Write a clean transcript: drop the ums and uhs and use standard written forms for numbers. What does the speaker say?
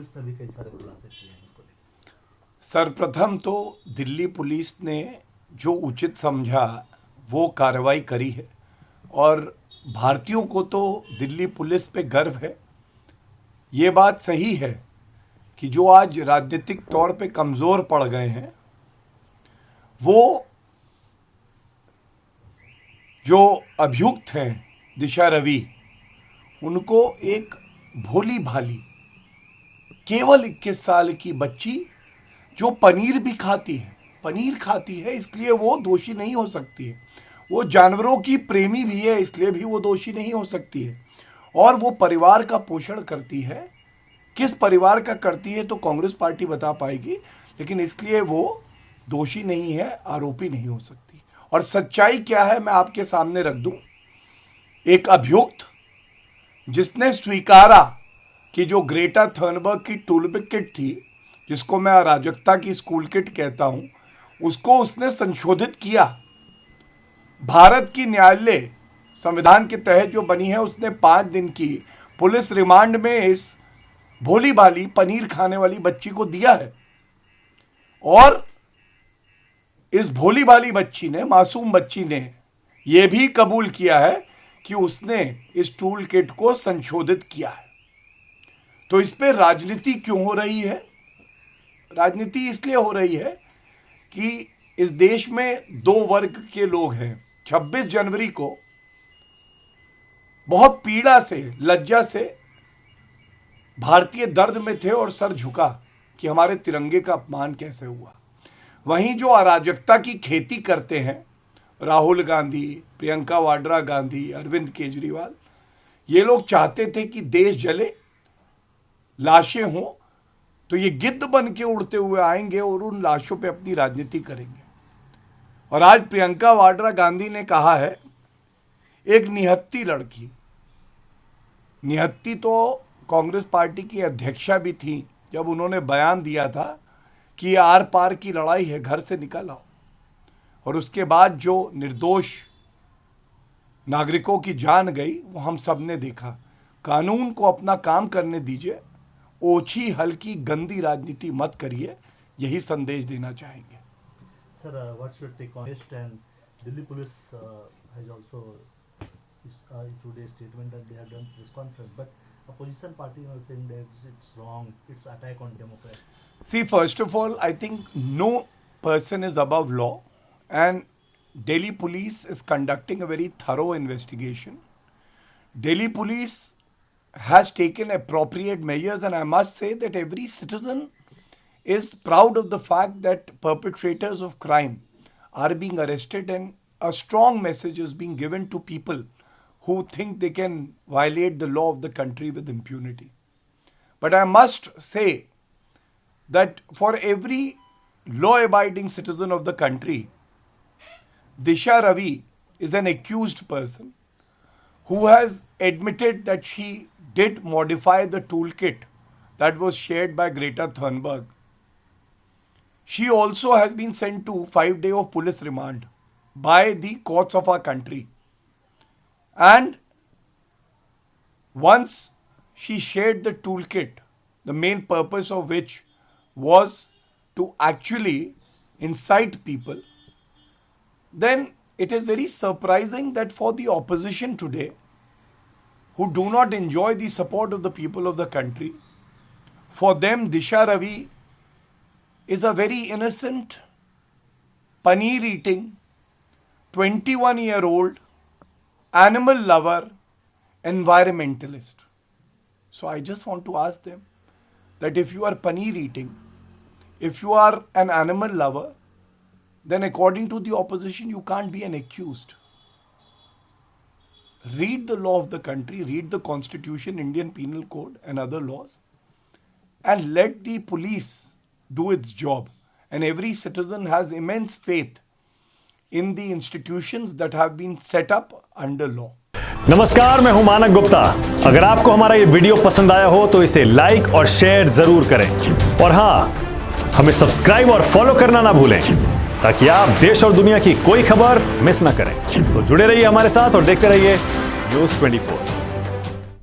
Police ने भी कई सारे खुलासे किए हैं इसको लेकर। सर्वप्रथम तो दिल्ली पुलिस ने जो उचित समझा वो कार्रवाई करी है और भारतीयों को तो दिल्ली पुलिस पे गर्व है। ये बात सही है कि जो आज राजनीतिक तौर पे कमज़ोर पड़ गए हैं वो जो अभियुक्त हैं दिशा रवि, उनको एक भोली भाली केवल 21 साल की बच्ची जो पनीर खाती है इसलिए वो दोषी नहीं हो सकती है। वो जानवरों की प्रेमी भी है इसलिए भी वो दोषी नहीं हो सकती है। और वो परिवार का पोषण करती है, किस परिवार का करती है तो कांग्रेस पार्टी बता पाएगी, लेकिन इसलिए वो दोषी नहीं है, आरोपी नहीं हो सकती। और सच्चाई क्या है मैं आपके सामने रख दूं। एक अभियुक्त जिसने स्वीकारा कि जो ग्रेटा थर्नबर्ग की टूलबिक किट थी, जिसको मैं अराजकता की स्कूल किट कहता हूं, उसको उसने संशोधित किया। भारत की न्यायालय संविधान के तहत जो बनी है, उसने 5 दिन की पुलिस रिमांड में इस भोली भाली पनीर खाने वाली बच्ची को दिया है। और इस भोली भाली बच्ची ने, मासूम बच्ची ने यह भी कबूल किया है कि उसने इस टूल किट को संशोधित किया है। तो इस पे राजनीति क्यों हो रही है? राजनीति इसलिए हो रही है कि इस देश में 2 वर्ग के लोग हैं। 26 जनवरी को बहुत पीड़ा से, लज्जा से भारतीय दर्द में थे और सर झुका कि हमारे तिरंगे का अपमान कैसे हुआ। वहीं जो अराजकता की खेती करते हैं, राहुल गांधी, प्रियंका वाड्रा गांधी, अरविंद केजरीवाल, ये लोग चाहते थे कि देश जले, लाशें हों, तो ये गिद्ध बन के उड़ते हुए आएंगे और उन लाशों पे अपनी राजनीति करेंगे। और आज प्रियंका वाड्रा गांधी ने कहा है, एक निहत्ती लड़की, निहत्ती तो कांग्रेस पार्टी की अध्यक्षा भी थी जब उन्होंने बयान दिया था कि ये आर पार की लड़ाई है, घर से निकल आओ। और उसके बाद जो निर्दोष नागरिकों की जान गई वो हम सब ने देखा। कानून को अपना काम करने दीजिए, ओछी हल्की गंदी राजनीति मत करिए, यही संदेश देना चाहेंगे। Sir, what's your take on it? And Delhi police has also issued a statement that they have done press conference, but opposition party are saying that it's wrong, it's attack on democracy. See, first of all, I think no person is above law, and Delhi police is conducting a very thorough investigation. Delhi police has taken appropriate measures, and I must say that every citizen is proud of the fact that perpetrators of crime are being arrested, and a strong message is being given to people who think they can violate the law of the country with impunity. But I must say that for every law-abiding citizen of the country, Disha Ravi is an accused person who has admitted that she did modify the toolkit that was shared by Greta Thunberg. She also has been sent to 5 days of police remand by the courts of our country. And once she shared the toolkit, the main purpose of which was to actually incite people, then it is very surprising that for the opposition today, who do not enjoy the support of the people of the country, for them Disha Ravi is a very innocent, paneer-eating, 21-year-old, animal lover, environmentalist. So I just want to ask them that if you are paneer-eating, if you are an animal lover, then according to the opposition, you can't be an accused. Read the law of the country, read the Constitution, Indian Penal Code and other laws, and let the police do its job. And every citizen has immense faith in the institutions that have been set up under law. नमस्कार, मैं हूं मानक गुप्ता। अगर आपको हमारा ये video पसंद आया हो तो इसे लाइक और शेयर जरूर करें, और हां, हमें सब्सक्राइब और फॉलो करना ना भूलें ताकि आप देश और दुनिया की कोई खबर मिस ना करें। तो जुड़े रहिए हमारे साथ और देखते रहिए न्यूज़ 24।